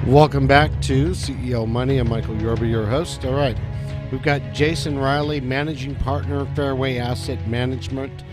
Welcome back to CEO Money. I'm Michael Yorba, your host. All right, we've got Jason Riley, Managing Partner, Fairway Asset Management.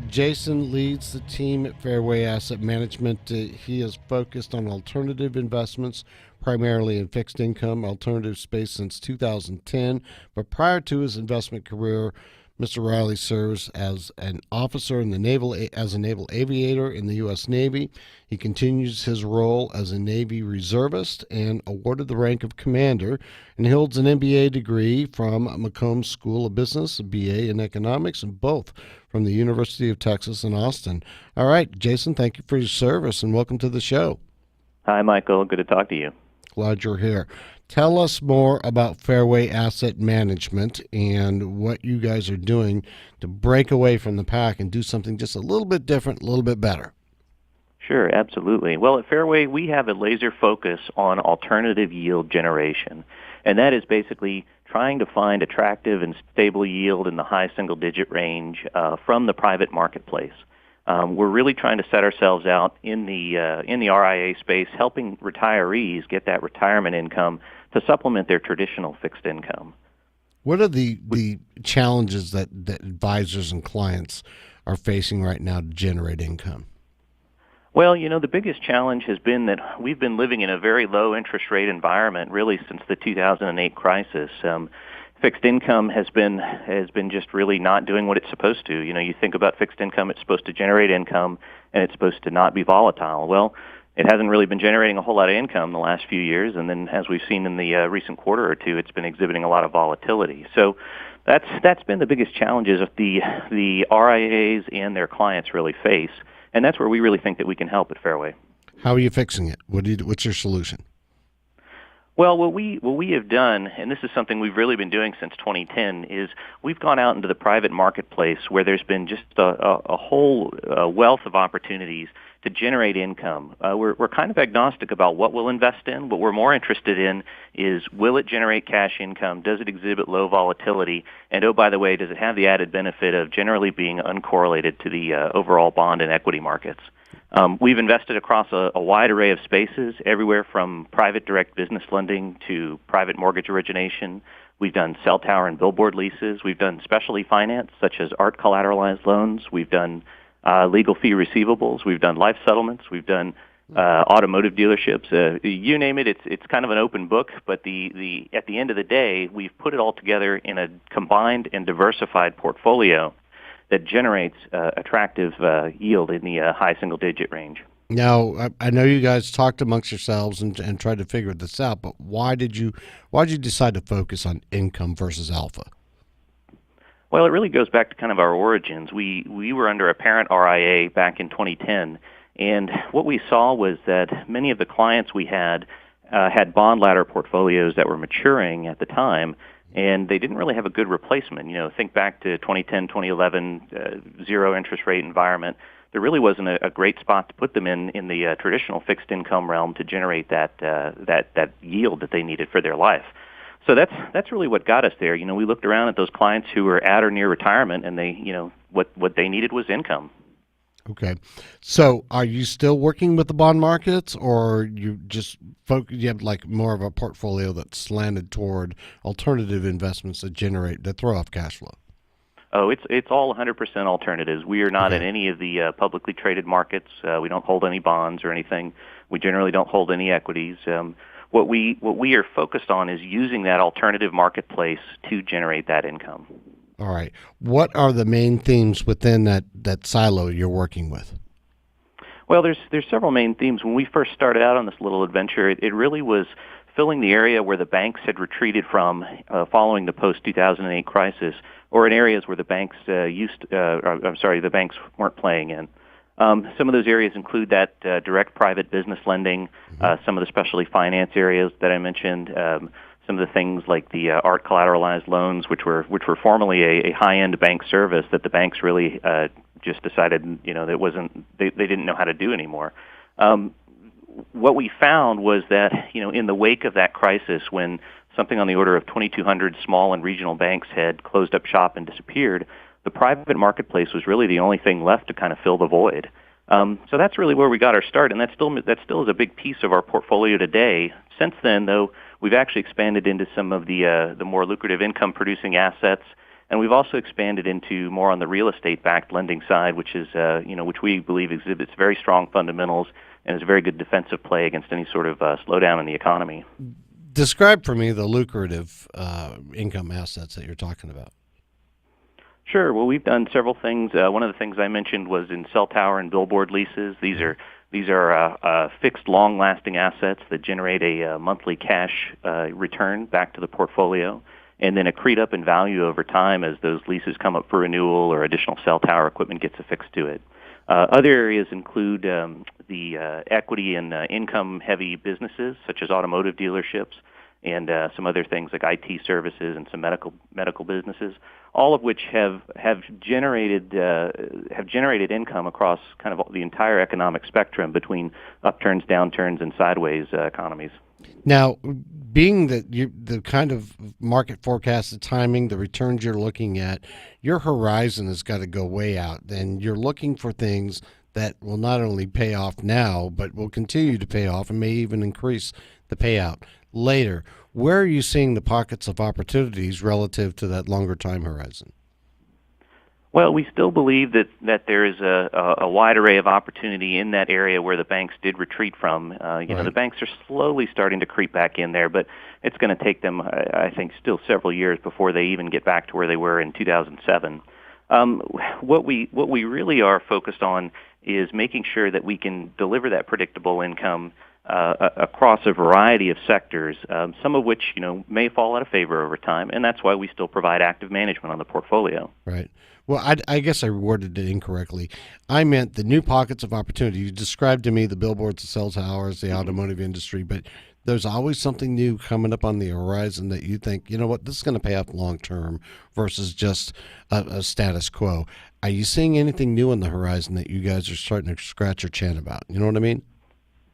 Jason leads the team at Fairway Asset Management. He is focused on alternative investments, primarily in fixed income, alternative space since 2010. But prior to his investment career, Mr. Riley serves as an officer in the as a naval aviator in the U.S. Navy. He continues his role as a Navy Reservist and awarded the rank of commander, and holds an MBA degree from McCombs School of Business, a BA in economics, and both from the University of Texas in Austin. All right, Jason, thank you for your service and welcome to the show. Hi, Michael. Good to talk to you. Glad you're here. Tell us more about Fairway Asset Management and what you guys are doing to break away from the pack and do something just a little bit different, a little bit better. Sure, absolutely. Well, at Fairway, we have a laser focus on alternative yield generation, and that is basically trying to find attractive and stable yield in the high single-digit range from the private marketplace. We're really trying to set ourselves out in the RIA space, helping retirees get that retirement income to supplement their traditional fixed income. What are the challenges that advisors and clients are facing right now to generate income? Well, the biggest challenge has been that we've been living in a very low interest rate environment really since the 2008 crisis. Fixed income has been just really not doing what it's supposed to. You think about fixed income, it's supposed to generate income, and it's supposed to not be volatile. Well, it hasn't really been generating a whole lot of income the last few years, and then as we've seen in the recent quarter or two, it's been exhibiting a lot of volatility. So that's been the biggest challenges that the RIAs and their clients really face, and that's where we really think that we can help at Fairway. How are you fixing it? What's your solution? Well, what we have done, and this is something we've really been doing since 2010, is we've gone out into the private marketplace where there's been just a whole wealth of opportunities to generate income. We're kind of agnostic about what we'll invest in. What we're more interested in is, will it generate cash income? Does it exhibit low volatility? And oh, by the way, does it have the added benefit of generally being uncorrelated to the overall bond and equity markets? We've invested across a wide array of spaces, everywhere from private direct business lending to private mortgage origination. We've done cell tower and billboard leases. We've done specialty finance, such as art collateralized loans. We've done legal fee receivables. We've done life settlements. We've done automotive dealerships. You name it, it's kind of an open book. But at the end of the day, we've put it all together in a combined and diversified portfolio that generates attractive yield in the high single-digit range. Now, I know you guys talked amongst yourselves and tried to figure this out, but why did you decide to focus on income versus alpha? Well, it really goes back to kind of our origins. We were under a parent RIA back in 2010, and what we saw was that many of the clients we had bond ladder portfolios that were maturing at the time, and they didn't really have a good replacement. Think back to 2010, 2011, zero interest rate environment. There really wasn't a great spot to put them in the traditional fixed income realm to generate that yield that they needed for their life. So that's really what got us there. We looked around at those clients who were at or near retirement, and they, what they needed was income. Okay, so are you still working with the bond markets, or you have like more of a portfolio that's slanted toward alternative investments that throw off cash flow? Oh, it's all 100% alternatives. We are not in any of the publicly traded markets. We don't hold any bonds or anything. We generally don't hold any equities. What we are focused on is using that alternative marketplace to generate that income. All right. What are the main themes within that silo you're working with? Well, there's several main themes. When we first started out on this little adventure, it really was filling the area where the banks had retreated from following the post-2008 crisis, or in areas where the banks the banks weren't playing in. Some of those areas include that direct private business lending, some of the specialty finance areas that I mentioned, some of the things like the art collateralized loans, which were formerly a high-end bank service that the banks really just decided that they didn't know how to do anymore. What we found was that in the wake of that crisis, when something on the order of 2,200 small and regional banks had closed up shop and disappeared, the private marketplace was really the only thing left to kind of fill the void. So that's really where we got our start, and that still is a big piece of our portfolio today. Since then, though, we've actually expanded into some of the more lucrative income-producing assets, and we've also expanded into more on the real estate-backed lending side, which is which we believe exhibits very strong fundamentals and is a very good defensive play against any sort of slowdown in the economy. Describe for me the lucrative income assets that you're talking about. Sure. Well, we've done several things. One of the things I mentioned was in cell tower and billboard leases. These are fixed, long-lasting assets that generate a monthly cash return back to the portfolio, and then accrete up in value over time as those leases come up for renewal or additional cell tower equipment gets affixed to it. Other areas include the equity and income-heavy businesses, such as automotive dealerships, and some other things like IT services and some medical businesses, all of which have generated income across kind of the entire economic spectrum between upturns, downturns, and sideways economies. Now, being that the kind of market forecast, the timing, the returns you're looking at, your horizon has got to go way out. And you're looking for things that will not only pay off now, but will continue to pay off and may even increase the payout later. Where are you seeing the pockets of opportunities relative to that longer time horizon? Well, we still believe that there is a wide array of opportunity in that area where the banks did retreat from. The banks are slowly starting to creep back in there, but it's going to take them, I think, still several years before they even get back to where they were in 2007. What we really are focused on is making sure that we can deliver that predictable income across a variety of sectors, some of which may fall out of favor over time, and that's why we still provide active management on the portfolio. Right. Well, I guess I worded it incorrectly. I meant the new pockets of opportunity. You described to me the billboards, the cell towers, the automotive industry, but there's always something new coming up on the horizon that you think, you know what, this is going to pay off long term versus just a status quo. Are you seeing anything new on the horizon that you guys are starting to scratch your chin about? You know what I mean?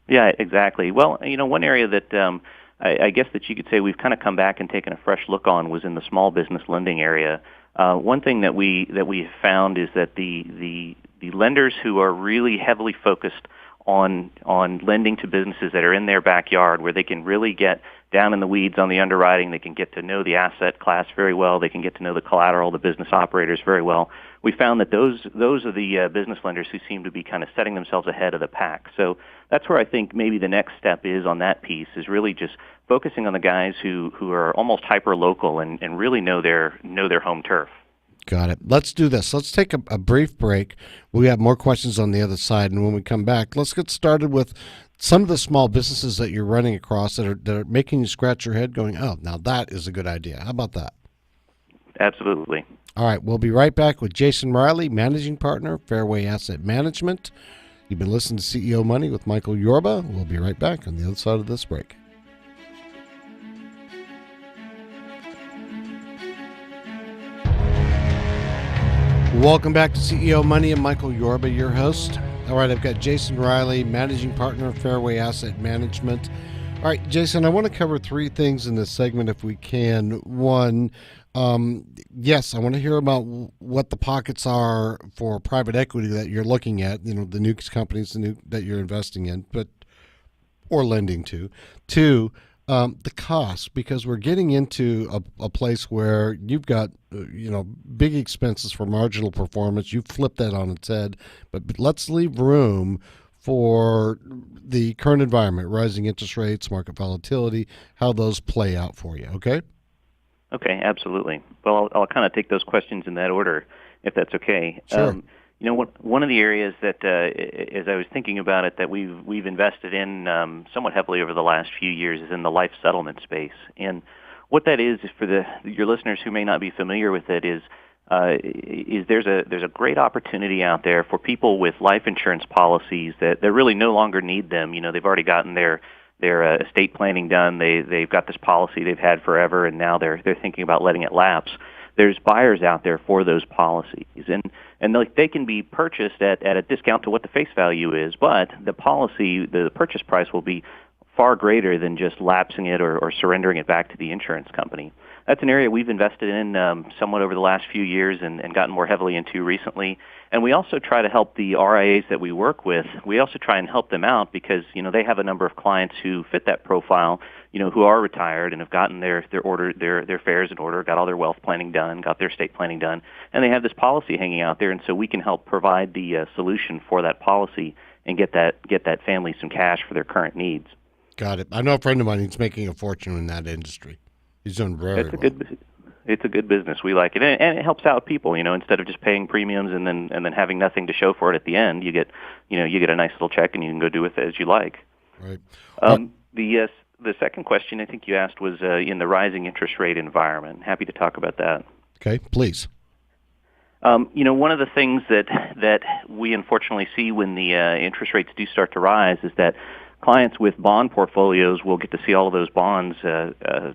Yeah, exactly. Well, one area that I guess that you could say we've kind of come back and taken a fresh look on was in the small business lending area. One thing that we found is that the lenders who are really heavily focused on lending to businesses that are in their backyard, where they can really get down in the weeds on the underwriting, they can get to know the asset class very well, they can get to know the collateral, the business operators very well. We found that those are the business lenders who seem to be kind of setting themselves ahead of the pack. So that's where I think maybe the next step is on that piece, is really just focusing on the guys who are almost hyper local and really know their home turf. Got it. Let's do this. Let's take a brief break. We have more questions on the other side, and when we come back, let's get started with some of the small businesses that you're running across that are making you scratch your head going, oh, now that is a good idea. How about that? Absolutely. All right, we'll be right back with Jason Riley, Managing Partner, Fairway Asset Management. You've been listening to CEO Money with Michael Yorba. We'll be right back on the other side of this break. Welcome back to CEO Money. I'm Michael Yorba, your host. All right, I've got Jason Riley, Managing Partner of Fairway Asset Management. All right, Jason, I want to cover three things in this segment if we can. One, yes, I want to hear about what the pockets are for private equity that you're looking at, the new companies that you're investing in, or lending to. Two, the cost, because we're getting into a place where you've got big expenses for marginal performance. You flip that on its head, but let's leave room for the current environment, rising interest rates, market volatility, how those play out for you. Okay? Okay, absolutely. Well, I'll kind of take those questions in that order, if that's okay. Sure. One of the areas that, as I was thinking about it, that we've invested in somewhat heavily over the last few years is in the life settlement space. And what that is for your listeners who may not be familiar with it, is there's a great opportunity out there for people with life insurance policies that really no longer need them. They've already gotten their estate planning done. They've got this policy they've had forever, and now they're thinking about letting it lapse. There's buyers out there for those policies, and they can be purchased at a discount to what the face value is, but the purchase price will be far greater than just lapsing it or surrendering it back to the insurance company. That's an area we've invested in somewhat over the last few years and gotten more heavily into recently. And we also try to help the RIAs that we work with. We also try and help them out because, they have a number of clients who fit that profile, who are retired and have gotten their affairs in order, got all their wealth planning done, got their estate planning done, and they have this policy hanging out there. And so we can help provide the solution for that policy and get that family some cash for their current needs. Got it. I know a friend of mine who's making a fortune in that industry. He's doing very well. It's a good business. We like it, and it helps out people. Instead of just paying premiums and then having nothing to show for it at the end, you get a nice little check, and you can go do with it as you like. Right. The second question I think you asked was in the rising interest rate environment. Happy to talk about that. Okay, please. One of the things that we unfortunately see when the interest rates do start to rise is that clients with bond portfolios will get to see all of those bonds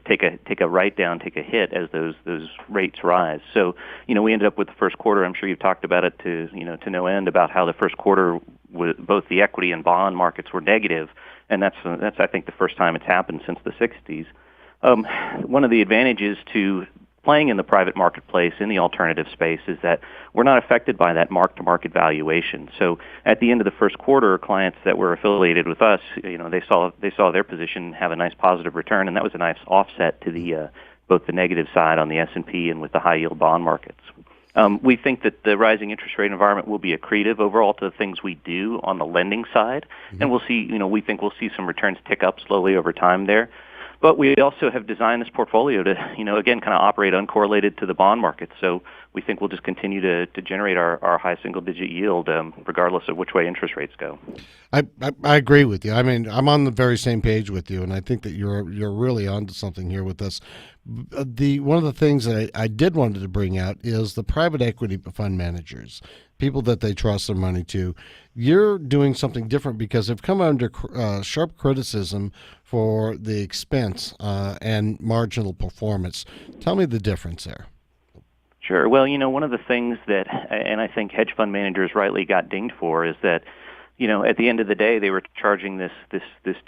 take a write down, take a hit as those rates rise. So, we ended up with the first quarter. I'm sure you've talked about it to no end about how the first quarter both the equity and bond markets were negative, and that's I think the first time it's happened since the 60s. One of the advantages to playing in the private marketplace in the alternative space is that we're not affected by that mark-to-market valuation. So at the end of the first quarter, clients that were affiliated with us, they saw their position have a nice positive return, and that was a nice offset to the both the negative side on the S&P and with the high-yield bond markets. We think that the rising interest rate environment will be accretive overall to the things we do on the lending side, and we think we'll see some returns tick up slowly over time there. But we also have designed this portfolio to, again, kind of operate uncorrelated to the bond market. So we think we'll just continue to generate our high single-digit yield regardless of which way interest rates go. I agree with you. I mean, I'm on the very same page with you, and I think that you're really onto something here with this. One of the things that I did wanted to bring out is the private equity fund managers, people that they trust their money to. You're doing something different because they've come under sharp criticism for the expense and marginal performance. Tell me the difference there. Sure. Well, one of the things that, and I think hedge fund managers rightly got dinged for, is that, at the end of the day, they were charging this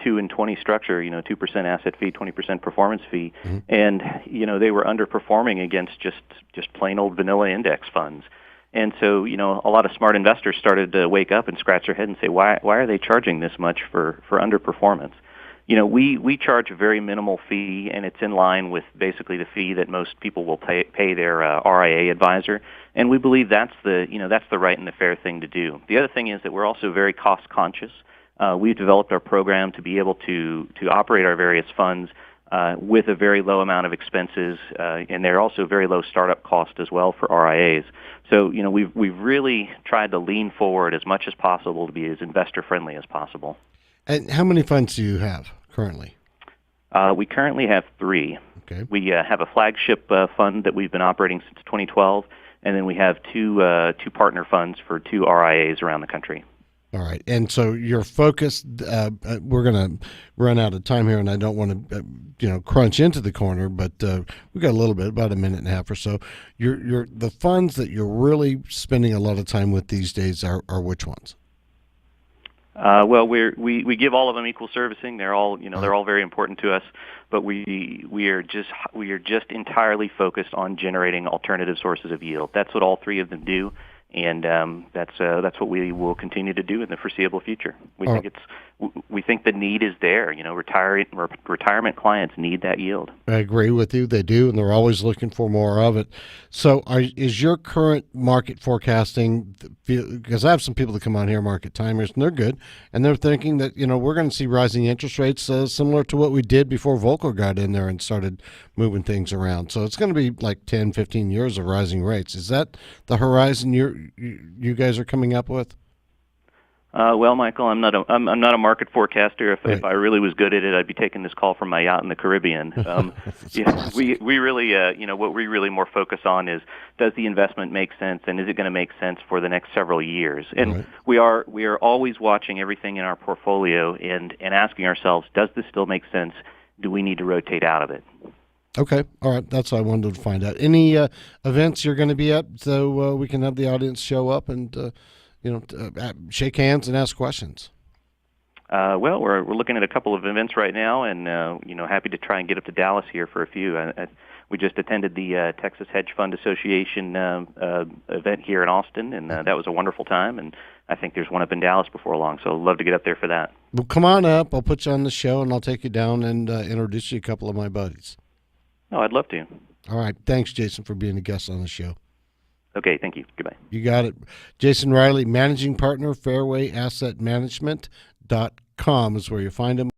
2 and 20 structure, 2% asset fee, 20% performance fee, and they were underperforming against just plain old vanilla index funds. And so, a lot of smart investors started to wake up and scratch their head and say, why are they charging this much for underperformance? We charge a very minimal fee, and it's in line with basically the fee that most people will pay their RIA advisor. And we believe that's the right and the fair thing to do. The other thing is that we're also very cost conscious. We've developed our program to be able to operate our various funds with a very low amount of expenses, and they're also very low startup cost as well for RIAs. So, we've really tried to lean forward as much as possible to be as investor friendly as possible. And how many funds do you have currently? We currently have 3. Okay. We have a flagship fund that we've been operating since 2012, and then we have two partner funds for 2 RIAs around the country. All right. And so you're focused, we're going to run out of time here, and I don't want to, crunch into the corner, but we've got a little bit, about a minute and a half or so. The funds that you're really spending a lot of time with these days are which ones? Well, we give all of them equal servicing. They're all they're all very important to us, but we are just entirely focused on generating alternative sources of yield. That's what all 3 of them do, and that's what we will continue to do in the foreseeable future. We think the need is there. Retirement clients need that yield. I agree with you. They do, and they're always looking for more of it. So is your current market forecasting, because I have some people that come on here, market timers, and they're good, and they're thinking that, we're going to see rising interest rates similar to what we did before Volcker got in there and started moving things around. So it's going to be like 10, 15 years of rising rates. Is that the horizon you guys are coming up with? Well, Michael, I'm not a market forecaster. If I really was good at it, I'd be taking this call from my yacht in the Caribbean. We really, what we really more focus on is, does the investment make sense, and is it going to make sense for the next several years? And we are always watching everything in our portfolio and asking ourselves, does this still make sense? Do we need to rotate out of it? Okay. All right. That's what I wanted to find out. Any events you're going to be at so we can have the audience show up and shake hands and ask questions? Well, we're looking at a couple of events right now, and happy to try and get up to Dallas here for a few. we just attended the Texas Hedge Fund Association event here in Austin, and that was a wonderful time. And I think there's one up in Dallas before long, so I'd love to get up there for that. Well, come on up. I'll put you on the show, and I'll take you down and introduce you to a couple of my buddies. Oh, I'd love to. All right. Thanks, Jason, for being a guest on the show. Okay, thank you. Goodbye. You got it. Jason Riley, Managing Partner, Fairway Asset Management.com is where you find him.